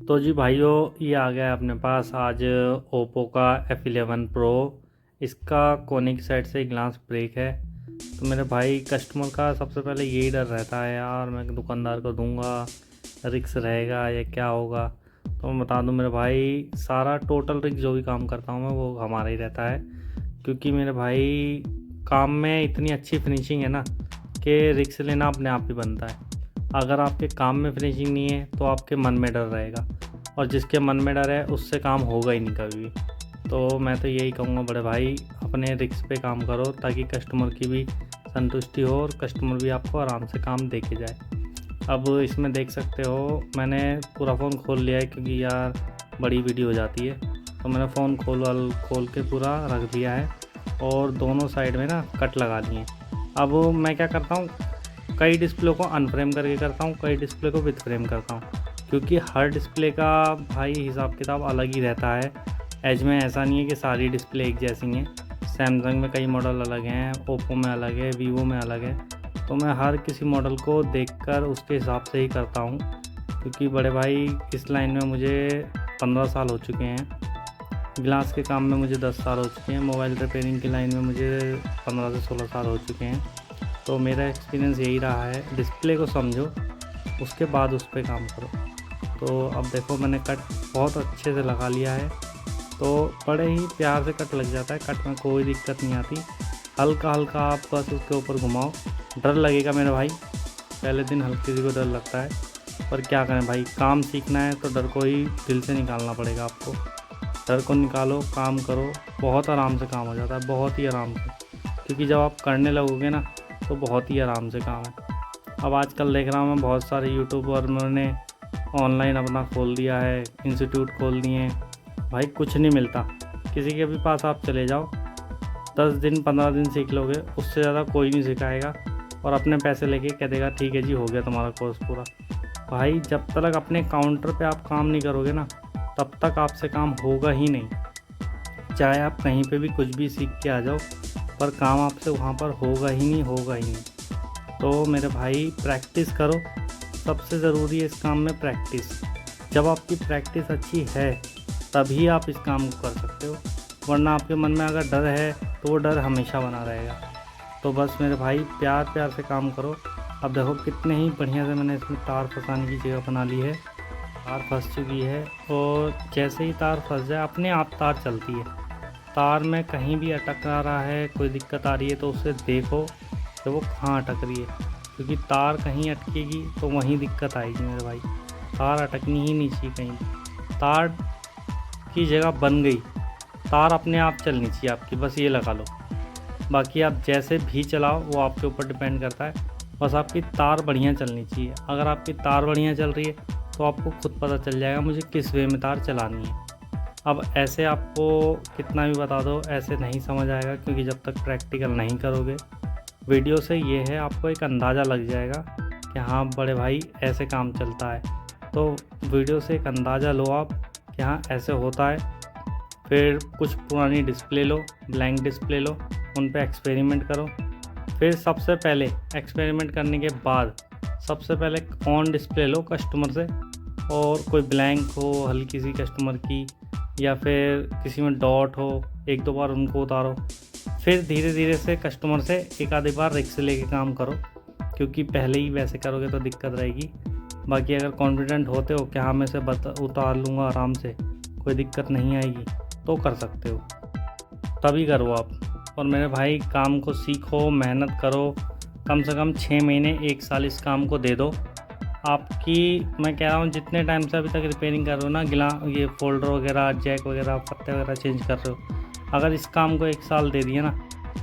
तो जी भाइयों, ये आ गया है अपने पास आज ओप्पो का F11 Pro। इसका कोने की साइड से ग्लास ब्रेक है। तो मेरे भाई कस्टमर का सबसे पहले यही डर रहता है, यार मैं दुकानदार को दूंगा, रिक्स रहेगा या क्या होगा। तो मैं बता दूं मेरे भाई, सारा टोटल रिक्स जो भी काम करता हूँ मैं वो हमारा ही रहता है। क्योंकि मेरे भाई काम में इतनी अच्छी फिनिशिंग है ना कि रिक्स लेना अपने आप ही बनता है। अगर आपके काम में फिनिशिंग नहीं है तो आपके मन में डर रहेगा, और जिसके मन में डर है उससे काम होगा ही नहीं कभी भी। तो मैं तो यही कहूँगा बड़े भाई, अपने रिस्क पे काम करो ताकि कस्टमर की भी संतुष्टि हो और कस्टमर भी आपको आराम से काम दे के जाए। अब इसमें देख सकते हो मैंने पूरा फ़ोन खोल लिया है, क्योंकि यार बड़ी वीडियो हो जाती है। तो मैंने फ़ोन खोल के पूरा रख दिया है, और दोनों साइड में ना कट लगा लिए। अब मैं क्या करता हूँ, कई डिस्प्ले को अनफ्रेम करके करता हूँ, कई डिस्प्ले को विथ फ्रेम करता हूँ, क्योंकि हर डिस्प्ले का भाई हिसाब किताब अलग ही रहता है। एज में ऐसा नहीं है कि सारी डिस्प्ले एक जैसी हैं। सैमसंग में कई मॉडल अलग हैं, ओप्पो में अलग है, वीवो में अलग है। तो मैं हर किसी मॉडल को देखकर उसके हिसाब से ही करता हूँ, क्योंकि बड़े भाई इस लाइन में मुझे 15 साल हो चुके हैं। ग्लास के काम में मुझे 10 साल हो चुके हैं। मोबाइल रिपेयरिंग की लाइन में मुझे 15 से 16 साल हो चुके हैं। तो मेरा एक्सपीरियंस यही रहा है, डिस्प्ले को समझो, उसके बाद उस पर काम करो। तो अब देखो मैंने कट बहुत अच्छे से लगा लिया है। तो बड़े ही प्यार से कट लग जाता है, कट में कोई दिक्कत नहीं आती। हल्का हल्का आप बस उसके ऊपर घुमाओ। डर लगेगा मेरे भाई, पहले दिन हल्के किसी को डर लगता है, पर क्या करें भाई, काम सीखना है तो डर को ही दिल से निकालना पड़ेगा आपको। डर को निकालो, काम करो, बहुत आराम से काम हो जाता है, बहुत ही आराम से। क्योंकि जब आप करने लगोगे ना तो बहुत ही आराम से काम है। अब आजकल देख रहा हूँ मैं बहुत सारे यूट्यूबर ने ऑनलाइन अपना खोल दिया है, इंस्टीट्यूट खोल दिए हैं। भाई कुछ नहीं मिलता, किसी के भी पास आप चले जाओ, 10 दिन 15 दिन सीख लोगे, उससे ज़्यादा कोई नहीं सिखाएगा। और अपने पैसे लेके कह देगा ठीक है जी, हो गया तुम्हारा कोर्स पूरा। भाई जब तक अपने काउंटर पे आप काम नहीं करोगे ना, तब तक आपसे काम होगा ही नहीं। चाहे आप कहीं पे भी कुछ भी सीख के आ जाओ, पर काम आपसे वहाँ पर होगा ही नहीं, होगा ही नहीं। तो मेरे भाई प्रैक्टिस करो, सबसे ज़रूरी है इस काम में प्रैक्टिस। जब आपकी प्रैक्टिस अच्छी है तभी आप इस काम को कर सकते हो, वरना आपके मन में अगर डर है तो वो डर हमेशा बना रहेगा। तो बस मेरे भाई प्यार प्यार से काम करो। अब देखो कितने ही बढ़िया से मैंने इसमें तार फंसाने की जगह बना ली है। तार फंस चुकी है, और जैसे ही तार फंस जाए अपने आप तार चलती है। तार में कहीं भी अटक रहा है, कोई दिक्कत आ रही है तो उसे देखो कि वो कहाँ अटक रही है, क्योंकि तार कहीं अटकेगी तो वहीं दिक्कत आएगी मेरे भाई। तार अटकनी ही नहीं चाहिए कहीं भी। तार की जगह बन गई, तार अपने आप चलनी चाहिए आपकी, बस ये लगा लो। बाकी आप जैसे भी चलाओ वो आपके ऊपर डिपेंड करता है, बस आपकी तार बढ़िया चलनी चाहिए। अगर आपकी तार बढ़िया चल रही है तो आपको खुद पता चल जाएगा मुझे किस वे में तार चलानी है। अब ऐसे आपको कितना भी बता दो ऐसे नहीं समझ आएगा, क्योंकि जब तक प्रैक्टिकल नहीं करोगे। वीडियो से ये है, आपको एक अंदाज़ा लग जाएगा कि हाँ बड़े भाई ऐसे काम चलता है। तो वीडियो से एक अंदाज़ा लो आप कि हाँ ऐसे होता है। फिर कुछ पुरानी डिस्प्ले लो, ब्लैंक डिस्प्ले लो, उन पे एक्सपेरिमेंट करो। फिर सबसे पहले एक्सपेरिमेंट करने के बाद सबसे पहले ऑन डिस्प्ले लो कस्टमर से, और कोई ब्लैंक हो हल्की सी कस्टमर की, या फिर किसी में डॉट हो, एक दो बार उनको उतारो। फिर धीरे धीरे से कस्टमर से एक आधी बार रिक्स लेके काम करो, क्योंकि पहले ही वैसे करोगे तो दिक्कत रहेगी। बाकी अगर कॉन्फिडेंट होते हो कि हाँ मैं इसे उतार लूँगा आराम से, कोई दिक्कत नहीं आएगी, तो कर सकते हो, तभी करो आप। और मेरे भाई काम को सीखो, मेहनत करो, कम से कम 6 महीने 1 साल इस काम को दे दो। आपकी मैं कह रहा हूँ जितने टाइम से अभी तक रिपेयरिंग कर रहे हो ना, ये फोल्डर वगैरह, जैक वगैरह, पत्ते वगैरह चेंज कर रहे हो, अगर इस काम को 1 साल दे दिए ना,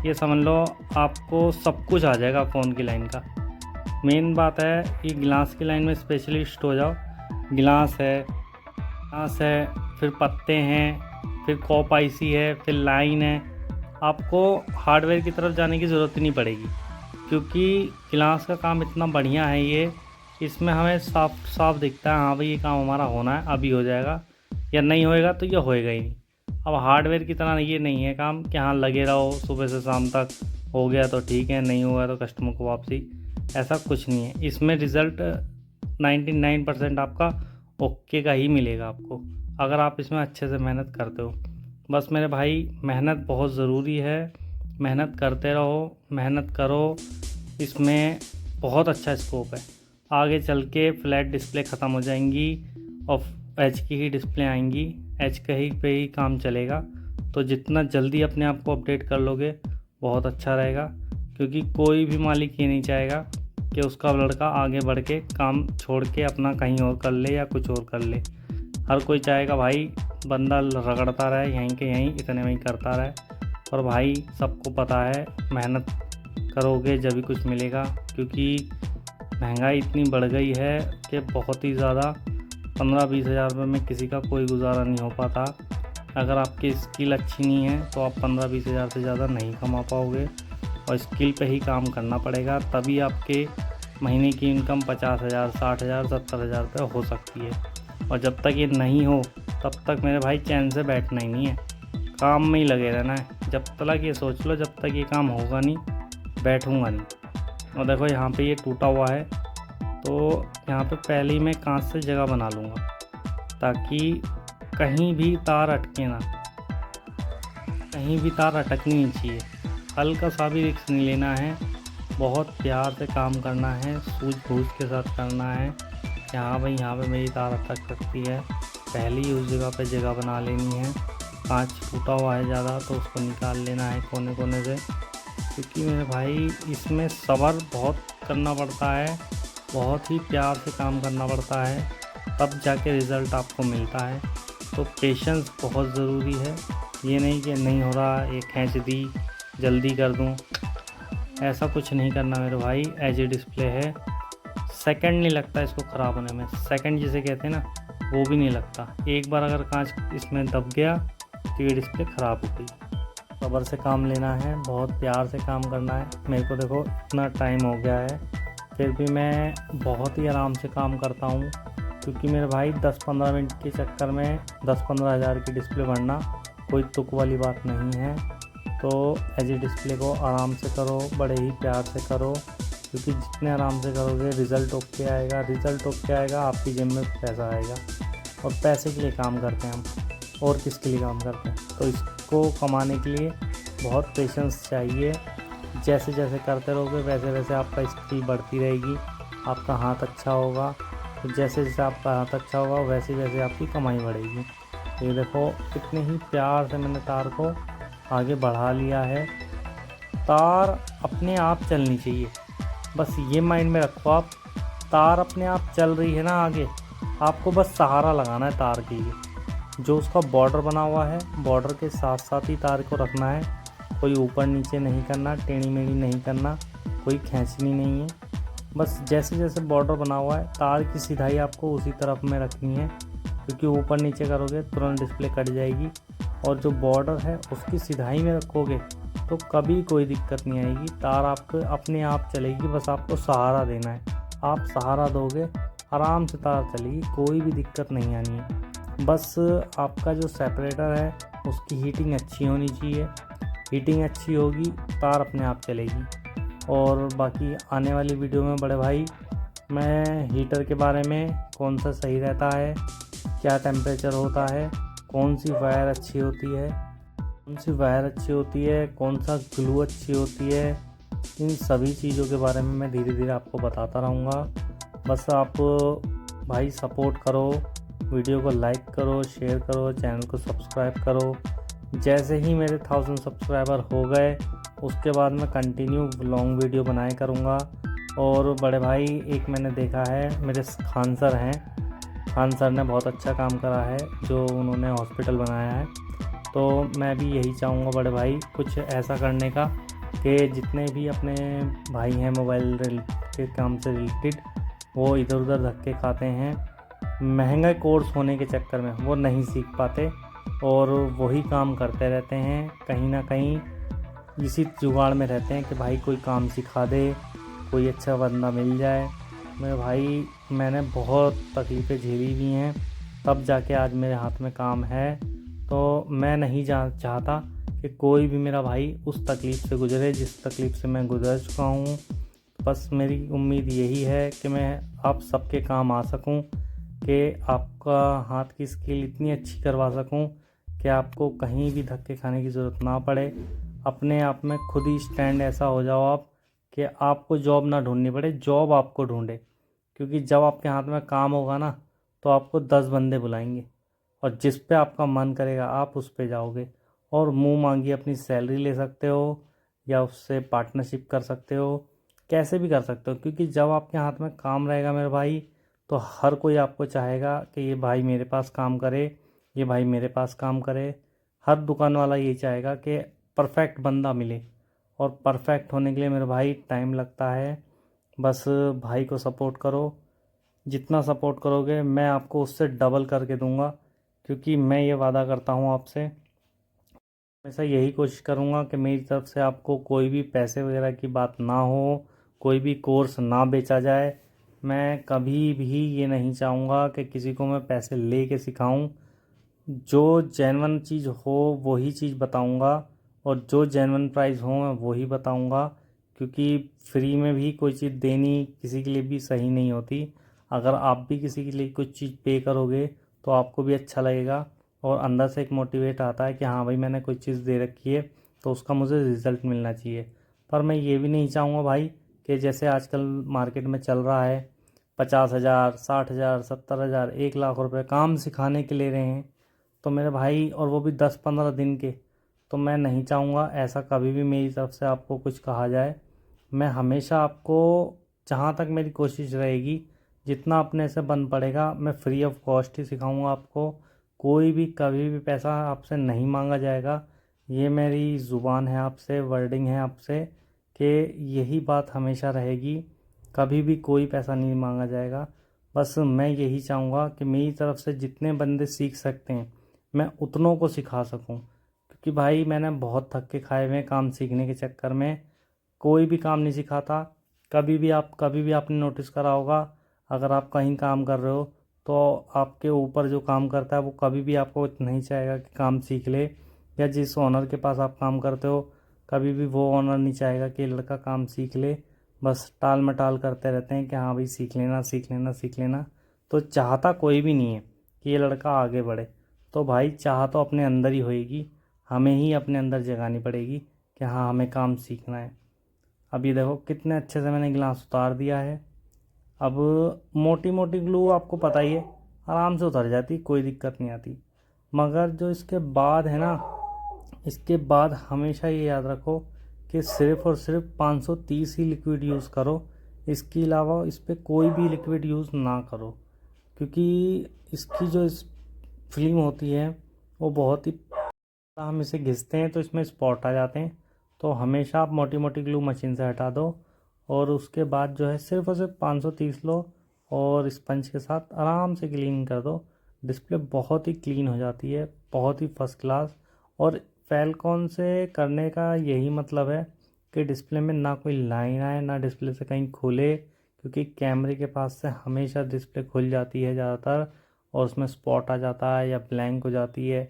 ये समझ लो आपको सब कुछ आ जाएगा फ़ोन की लाइन का। मेन बात है कि ग्लास की लाइन में स्पेशलिस्ट हो जाओ। ग्लास है, फिर पत्ते हैं, फिर कॉप आईसी है, फिर लाइन है। आपको हार्डवेयर की तरफ जाने की ज़रूरत ही नहीं पड़ेगी, क्योंकि ग्लास का काम इतना बढ़िया है ये, इसमें हमें साफ साफ दिखता है हाँ भाई ये काम हमारा होना है, अभी हो जाएगा, या नहीं होएगा तो ये होएगा ही नहीं। अब हार्डवेयर की तरह ये नहीं है काम कि हाँ लगे रहो सुबह से शाम तक, हो गया तो ठीक है, नहीं हुआ तो कस्टमर को वापसी। ऐसा कुछ नहीं है इसमें। रिज़ल्ट 99% आपका ओके का ही मिलेगा आपको, अगर आप इसमें अच्छे से मेहनत करते हो। बस मेरे भाई मेहनत बहुत ज़रूरी है, मेहनत करते रहो, मेहनत करो, इसमें बहुत अच्छा स्कोप है। आगे चल के फ्लैट डिस्प्ले ख़त्म हो जाएंगी और एच की ही डिस्प्ले आएंगी, एच का ही पे ही काम चलेगा। तो जितना जल्दी अपने आप को अपडेट कर लोगे बहुत अच्छा रहेगा, क्योंकि कोई भी मालिक ये नहीं चाहेगा कि उसका लड़का आगे बढ़ के काम छोड़ के अपना कहीं और कर ले या कुछ और कर ले। हर कोई चाहेगा भाई बंदा रगड़ता रहे, यहीं के यहीं इतने में ही करता रहे। और भाई सबको पता है मेहनत करोगे जब भी कुछ मिलेगा, क्योंकि महंगाई इतनी बढ़ गई है कि बहुत ही ज़्यादा 15-20 हज़ार रुपये में किसी का कोई गुजारा नहीं हो पाता। अगर आपकी स्किल अच्छी नहीं है तो आप 15-20 हज़ार से ज़्यादा नहीं कमा पाओगे, और स्किल पे ही काम करना पड़ेगा, तभी आपके महीने की इनकम 50 हज़ार, 60 हज़ार, 70 हज़ार रुपये हो सकती है। और जब तक ये नहीं हो तब तक मेरे भाई चैन से बैठना ही नहीं है, काम में ही लगे रहना है। जब तक ये सोच लो जब तक ये काम होगा नहीं बैठूंगा नहीं। और देखो यहाँ पे ये टूटा हुआ है, तो यहाँ पे पहले ही मैं कांच से जगह बना लूँगा ताकि कहीं भी तार अटके ना, कहीं भी तार अटकनी नहीं चाहिए। हल्का सा भी रिस्क नहीं लेना है, बहुत प्यार से काम करना है, सूझबूझ के साथ करना है। यहाँ भाई यहाँ पे मेरी तार अटक सकती है, पहले ही उस जगह पे जगह बना लेनी है। कांच टूटा हुआ है ज़्यादा तो उसको निकाल लेना है कोने कोने से, क्योंकि मेरे भाई इसमें सब्र बहुत करना पड़ता है, बहुत ही प्यार से काम करना पड़ता है, तब जाके रिज़ल्ट आपको मिलता है। तो पेशेंस बहुत ज़रूरी है। ये नहीं कि नहीं हो रहा ये खींच दी जल्दी कर दूं, ऐसा कुछ नहीं करना मेरे भाई। एज ए डिस्प्ले है, सेकंड नहीं लगता इसको ख़राब होने में, सेकंड जिसे कहते हैं ना वो भी नहीं लगता। एक बार अगर कांच इसमें दब गया तो ये डिस्प्ले ख़राब हो गई। सब्र से काम लेना है, बहुत प्यार से काम करना है। मेरे को देखो इतना टाइम हो गया है फिर भी मैं बहुत ही आराम से काम करता हूँ, क्योंकि मेरे भाई 10-15 मिनट के चक्कर में 10-15 हज़ार की डिस्प्ले बढ़ना कोई तुक वाली बात नहीं है। तो एज ए डिस्प्ले को आराम से करो, बड़े ही प्यार से करो, क्योंकि जितने आराम से करोगे रिज़ल्ट ओके आएगा, रिज़ल्ट ओके आएगा आपकी जेब में पैसा आएगा। और पैसे के लिए काम करते हैं हम, और किसके लिए काम करते हैं। तो इसको कमाने के लिए बहुत पेशेंस चाहिए। जैसे जैसे करते रहोगे वैसे वैसे आपका स्किल बढ़ती रहेगी, आपका हाथ अच्छा होगा। तो जैसे जैसे आपका हाथ अच्छा होगा वैसे वैसे आपकी कमाई बढ़ेगी। ये देखो कितने ही प्यार से मैंने तार को आगे बढ़ा लिया है। तार अपने आप चलनी चाहिए, बस ये माइंड में रखो आप। तार अपने आप चल रही है ना आगे, आपको बस सहारा लगाना है तार के लिए। जो उसका बॉर्डर बना हुआ है, बॉर्डर के साथ साथ ही तार को रखना है, कोई ऊपर नीचे नहीं करना, टेढ़ी मेढ़ी नहीं करना, कोई खींचनी नहीं है। बस जैसे जैसे बॉर्डर बना हुआ है तार की सिधाई आपको उसी तरफ में रखनी है, क्योंकि ऊपर नीचे करोगे तुरंत डिस्प्ले कट जाएगी। और जो बॉर्डर है उसकी सिधाई में रखोगे तो कभी कोई दिक्कत नहीं आएगी, तार आपको अपने आप चलेगी। बस आपको सहारा देना है, आप सहारा दोगे आराम से तार चलेगी, कोई भी दिक्कत नहीं आनी है। बस आपका जो सेपरेटर है उसकी हीटिंग अच्छी होनी चाहिए, हीटिंग अच्छी होगी तार अपने आप चलेगी। और बाकी आने वाली वीडियो में बड़े भाई मैं हीटर के बारे में, कौन सा सही रहता है, क्या टेम्परेचर होता है, कौन सी वायर अच्छी होती है, कौन सा ग्लू अच्छी होती है, इन सभी चीज़ों के बारे में मैं धीरे धीरे आपको बताता रहूँगा। बस आप भाई सपोर्ट करो, वीडियो को लाइक करो, शेयर करो, चैनल को सब्सक्राइब करो। जैसे ही मेरे 1000 सब्सक्राइबर हो गए उसके बाद मैं कंटिन्यू लॉन्ग वीडियो बनाया करूँगा। और बड़े भाई एक मैंने देखा है, मेरे खान सर हैं, खान सर ने बहुत अच्छा काम करा है, जो उन्होंने हॉस्पिटल बनाया है। तो मैं भी यही चाहूँगा बड़े भाई कुछ ऐसा करने का कि जितने भी अपने भाई हैं मोबाइल के काम से रिलेटेड, वो इधर उधर धक्के खाते हैं, महंगा कोर्स होने के चक्कर में वो नहीं सीख पाते और वही काम करते रहते हैं, कहीं ना कहीं इसी जुगाड़ में रहते हैं कि भाई कोई काम सिखा दे, कोई अच्छा बंदा मिल जाए। मेरे भाई मैंने बहुत तकलीफ़ें झेली हुई हैं, तब जाके आज मेरे हाथ में काम है। तो मैं नहीं चाहता कि कोई भी मेरा भाई उस तकलीफ़ से गुजरे जिस तकलीफ़ से मैं गुजर चुका हूँ। बस मेरी उम्मीद यही है कि मैं आप सबके काम आ सकूं, कि आपका हाथ की स्किल इतनी अच्छी करवा सकूं कि आपको कहीं भी धक्के खाने की ज़रूरत ना पड़े। अपने आप में खुद ही स्टैंड ऐसा हो जाओ आप कि आपको जॉब ना ढूंढनी पड़े, जॉब आपको ढूंढे। क्योंकि जब आपके हाथ में काम होगा ना तो आपको 10 बंदे बुलाएंगे और जिस पे आपका मन करेगा आप उस पे जाओगे और मुंह मांगी अपनी सैलरी ले सकते हो या उससे पार्टनरशिप कर सकते हो, कैसे भी कर सकते हो। क्योंकि जब आपके हाथ में काम रहेगा मेरे भाई तो हर कोई आपको चाहेगा कि ये भाई मेरे पास काम करे, ये भाई मेरे पास काम करे। हर दुकान वाला ये चाहेगा कि परफेक्ट बंदा मिले, और परफेक्ट होने के लिए मेरे भाई टाइम लगता है। बस भाई को सपोर्ट करो, जितना सपोर्ट करोगे मैं आपको उससे डबल करके दूंगा। क्योंकि मैं ये वादा करता हूँ आपसे, हमेशा यही कोशिश करूँगा कि मेरी तरफ से आपको कोई भी पैसे वगैरह की बात ना हो, कोई भी कोर्स ना बेचा जाए। मैं कभी भी ये नहीं चाहूँगा कि किसी को मैं पैसे ले के सिखाऊँ। जो जेन्युइन चीज़ हो वही चीज़ बताऊँगा और जो जेन्युइन प्राइस हो मैं वही बताऊँगा। क्योंकि फ्री में भी कोई चीज़ देनी किसी के लिए भी सही नहीं होती। अगर आप भी किसी के लिए कुछ चीज़ पे करोगे तो आपको भी अच्छा लगेगा और अंदर से एक मोटिवेट आता है कि हाँ भाई मैंने कोई चीज़ दे रखी है तो उसका मुझे रिज़ल्ट मिलना चाहिए। पर मैं ये भी नहीं चाहूँगा भाई कि जैसे आजकल मार्केट में चल रहा है 50,000, 60,000, 70,000, 1 लाख रुपए काम सिखाने के ले रहे हैं। तो मेरे भाई, और वो भी 10-15 दिन के। तो मैं नहीं चाहूँगा ऐसा कभी भी मेरी तरफ से आपको कुछ कहा जाए। मैं हमेशा आपको, जहाँ तक मेरी कोशिश रहेगी, जितना अपने से बन पड़ेगा मैं फ्री ऑफ कॉस्ट ही सिखाऊंगा आपको। कोई भी कभी भी पैसा आपसे नहीं मांगा जाएगा। ये मेरी ज़ुबान है आपसे, वर्डिंग है आपसे कि यही बात हमेशा रहेगी। कभी भी कोई पैसा नहीं मांगा जाएगा। बस मैं यही चाहूँगा कि मेरी तरफ से जितने बंदे सीख सकते हैं मैं उतनों को सिखा सकूं। क्योंकि भाई मैंने बहुत धक्के खाए हुए हैं काम सीखने के चक्कर में। कोई भी काम नहीं सिखाता। कभी भी आपने नोटिस करा होगा, अगर आप कहीं काम कर रहे हो तो आपके ऊपर जो काम करता है वो कभी भी आपको नहीं चाहेगा कि काम सीख ले। या जिस ओनर के पास आप काम करते हो कभी भी वो ओनर नहीं चाहेगा कि लड़का काम सीख ले। बस टाल मटाल करते रहते हैं कि हाँ भाई सीख लेना सीख लेना सीख लेना। तो चाहता कोई भी नहीं है कि ये लड़का आगे बढ़े। तो भाई चाह तो अपने अंदर ही होएगी, हमें ही अपने अंदर जगानी पड़ेगी कि हाँ हमें काम सीखना है। अब ये देखो कितने अच्छे से मैंने गिलास उतार दिया है। अब मोटी मोटी ग्लू आपको पता ही है आराम से उतर जाती, कोई दिक्कत नहीं आती। मगर जो इसके बाद है ना, इसके बाद हमेशा ये याद रखो कि सिर्फ़ और सिर्फ 530 ही लिक्विड यूज़ करो। इसके अलावा इस पर कोई भी लिक्विड यूज़ ना करो। क्योंकि इसकी जो इस फिल्म होती है वो बहुत ही, हम इसे घिसते हैं तो इसमें स्पॉट आ जाते हैं। तो हमेशा आप मोटी मोटी ग्लू मशीन से हटा दो और उसके बाद जो है सिर्फ और सिर्फ 530 लो और स्पंज के साथ आराम से क्लीन कर दो। डिस्प्ले बहुत ही क्लीन हो जाती है, बहुत ही फर्स्ट क्लास। और फैलकॉन से करने का यही मतलब है कि डिस्प्ले में ना कोई लाइन आए, ना डिस्प्ले से कहीं खुले। क्योंकि कैमरे के पास से हमेशा डिस्प्ले खुल जाती है ज़्यादातर और उसमें स्पॉट आ जाता है या ब्लैंक हो जाती है।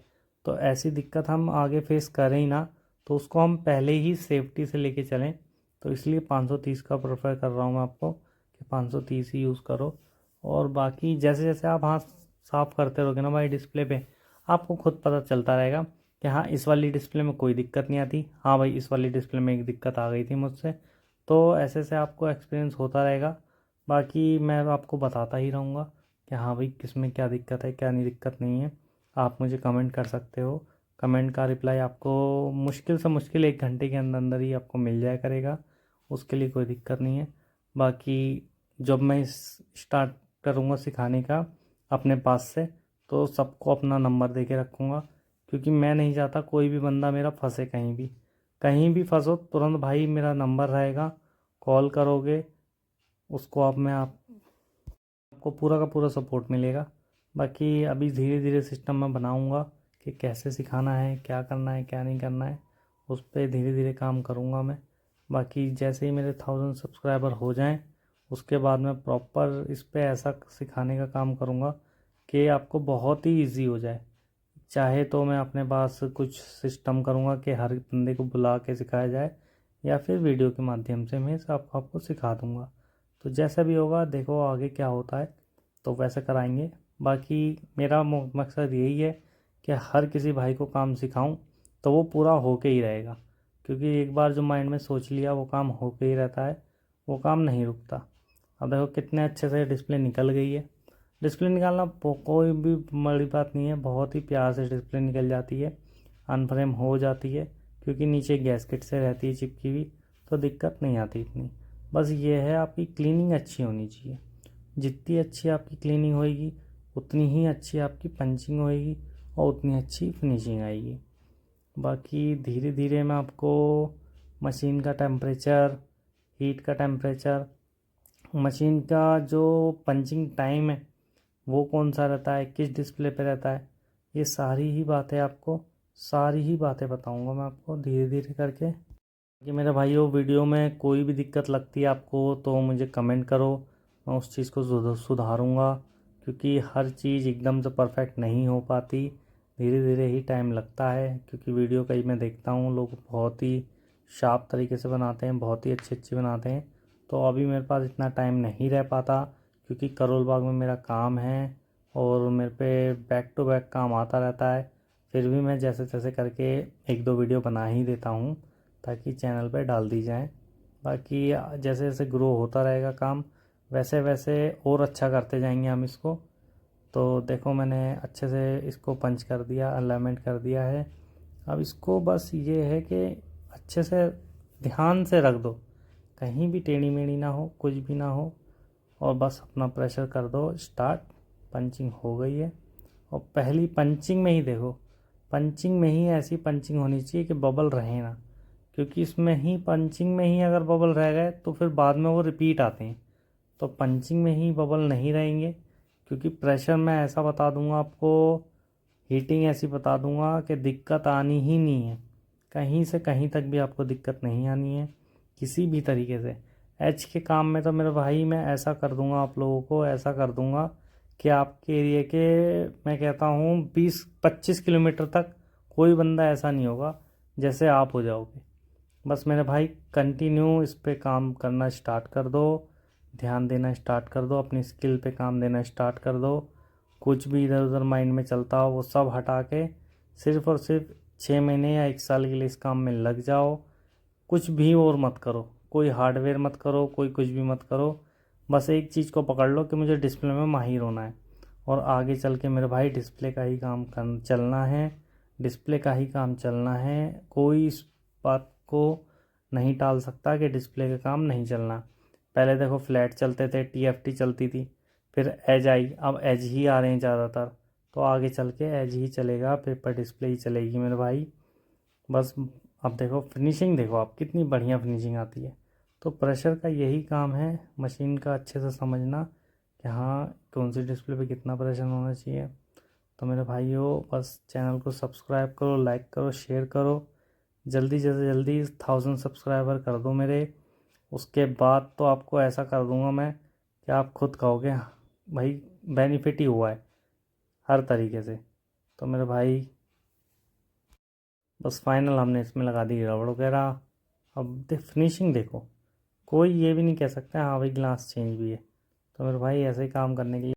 तो ऐसी दिक्कत हम आगे फेस करें ही ना, तो उसको हम पहले ही सेफ्टी से लेके चलें। तो इसलिए 530 का प्रेफर कर रहा हूँ मैं आपको कि 530 ही यूज़ करो। और बाकी जैसे जैसे आप हाथ साफ़ करते रहोगे ना भाई डिस्प्ले पे, आपको खुद पता चलता रहेगा कि हाँ इस वाली डिस्प्ले में कोई दिक्कत नहीं आती, हाँ भाई इस वाली डिस्प्ले में एक दिक्कत आ गई थी मुझसे। तो ऐसे से आपको एक्सपीरियंस होता रहेगा। बाकी मैं आपको बताता ही रहूँगा कि हाँ भाई किस में क्या दिक्कत है क्या नहीं दिक्कत नहीं है। आप मुझे कमेंट कर सकते हो, कमेंट का रिप्लाई आपको मुश्किल से मुश्किल 1 घंटे के अंदर अंदर ही आपको मिल जाया करेगा। उसके लिए कोई दिक्कत नहीं है। बाकी जब मैं स्टार्ट करूँगा सिखाने का अपने पास से तो सबको अपना नंबर दे के रखूँगा। क्योंकि मैं नहीं चाहता कोई भी बंदा मेरा फंसे कहीं भी। कहीं भी फंसो तुरंत भाई मेरा नंबर रहेगा, कॉल करोगे उसको आप, मैं आपको पूरा का पूरा सपोर्ट मिलेगा। बाकी अभी धीरे धीरे सिस्टम मैं बनाऊंगा कि कैसे सिखाना है, क्या करना है क्या नहीं करना है, उस पर धीरे धीरे काम करूंगा मैं। बाकी जैसे ही मेरे 1000 सब्सक्राइबर हो जाएं उसके बाद मैं प्रॉपर इस पे ऐसा सिखाने का काम करूंगा कि आपको बहुत ही इजी हो जाए। चाहे तो मैं अपने पास कुछ सिस्टम करूंगा कि हर बंदे को बुला के सिखाया जाए, या फिर वीडियो के माध्यम से मैं सब आपको सिखा दूंगा। तो जैसा भी होगा देखो आगे क्या होता है, तो वैसे कराएंगे। बाकी मेरा मकसद यही है कि हर किसी भाई को काम सिखाऊं तो वो पूरा होके ही रहेगा, क्योंकि एक बार जो माइंड में सोच लिया वो काम होके ही रहता है, वो काम नहीं रुकता। अब देखो कितने अच्छे से डिस्प्ले निकल गई है। डिस्प्ले निकालना कोई भी बड़ी बात नहीं है, बहुत ही प्यार से डिस्प्ले निकल जाती है, अनफ्रेम हो जाती है, क्योंकि नीचे गैसकेट से रहती है चिपकी हुई, तो दिक्कत नहीं आती इतनी। बस ये है आपकी क्लीनिंग अच्छी होनी चाहिए। जितनी अच्छी आपकी क्लीनिंग होएगी उतनी ही अच्छी आपकी पंचिंग होएगी और उतनी अच्छी फिनिशिंग आएगी। बाकी धीरे धीरे मैं आपको मशीन का टेम्परेचर, हीट का टेम्परेचर, मशीन का जो पंचिंग टाइम है वो कौन सा रहता है, किस डिस्प्ले पे रहता है, ये सारी ही बातें बताऊंगा मैं आपको धीरे धीरे करके। कि मेरे भाइयों, वीडियो में कोई भी दिक्कत लगती है आपको तो मुझे कमेंट करो, मैं उस चीज़ को सुधारूंगा, क्योंकि हर चीज़ एकदम से परफेक्ट नहीं हो पाती, धीरे धीरे ही टाइम लगता है। क्योंकि वीडियो कई मैं देखता हूँ लोग बहुत ही शार्प तरीके से बनाते हैं, बहुत ही अच्छी बनाते हैं, तो अभी मेरे पास इतना टाइम नहीं रह पाता, क्योंकि करोल बाग में मेरा काम है और मेरे पे बैक टू बैक काम आता रहता है। फिर भी मैं जैसे तैसे करके एक दो वीडियो बना ही देता हूँ ताकि चैनल पे डाल दी जाए। बाकी जैसे जैसे ग्रो होता रहेगा काम, वैसे वैसे और अच्छा करते जाएंगे हम इसको। तो देखो मैंने अच्छे से इसको पंच कर दिया, अलाइनमेंट कर दिया है। अब इसको बस ये है कि अच्छे से ध्यान से रख दो, कहीं भी टेढ़ी मेढ़ी ना हो, कुछ भी ना हो, और बस अपना प्रेशर कर दो स्टार्ट। पंचिंग हो गई है, और पहली पंचिंग में ही देखो, पंचिंग में ही ऐसी पंचिंग होनी चाहिए कि बबल रहे ना, क्योंकि इसमें ही पंचिंग में ही अगर बबल रह गए तो फिर बाद में वो रिपीट आते हैं। तो पंचिंग में ही बबल नहीं रहेंगे, क्योंकि प्रेशर मैं ऐसा बता दूंगा आपको, हीटिंग ऐसी बता दूंगा कि दिक्कत आनी ही नहीं है, कहीं से कहीं तक भी आपको दिक्कत नहीं आनी है किसी भी तरीके से। एच के काम में तो मेरे भाई मैं ऐसा कर दूंगा, आप लोगों को ऐसा कर दूंगा कि आपके एरिया के, मैं कहता हूँ 20-25 किलोमीटर तक कोई बंदा ऐसा नहीं होगा जैसे आप हो जाओगे। बस मेरे भाई कंटिन्यू इस पे काम करना स्टार्ट कर दो, ध्यान देना स्टार्ट कर दो, अपनी स्किल पे काम देना स्टार्ट कर दो। कुछ भी इधर उधर माइंड में चलता हो वो सब हटा के सिर्फ और सिर्फ 6 महीने या 1 साल के लिए इस काम में लग जाओ। कुछ भी और मत करो, कोई हार्डवेयर मत करो, कोई कुछ भी मत करो, बस एक चीज़ को पकड़ लो कि मुझे डिस्प्ले में माहिर होना है, और आगे चल के मेरे भाई डिस्प्ले का ही काम चलना है, डिस्प्ले का ही काम चलना है। कोई इस बात को नहीं टाल सकता कि डिस्प्ले का काम नहीं चलना। पहले देखो फ्लैट चलते थे, टीएफटी चलती थी, फिर एज आई, अब एज ही आ रहे हैं ज़्यादातर, तो आगे चल के एज ही चलेगा, पेपर डिस्प्ले ही चलेगी मेरे भाई। बस अब देखो फिनिशिंग, देखो आप कितनी बढ़िया फिनिशिंग आती है। तो प्रेशर का यही काम है, मशीन का अच्छे से समझना कि हाँ कौन सी डिस्प्ले पे कितना प्रेशर होना चाहिए। तो मेरे भाइयों, बस चैनल को सब्सक्राइब करो, लाइक करो, शेयर करो, जल्दी से जल्दी 1000 सब्सक्राइबर कर दो मेरे। उसके बाद तो आपको ऐसा कर दूंगा मैं कि आप खुद कहोगे भाई बेनिफिट ही हुआ है हर तरीके से। तो मेरे भाई बस फाइनल हमने इसमें लगा दी रबड़ वगैरह। अब फिनिशिंग देखो, कोई ये भी नहीं कह सकता हाँ भाई ग्लास चेंज भी है। तो मेरे भाई ऐसे ही काम करने के लिए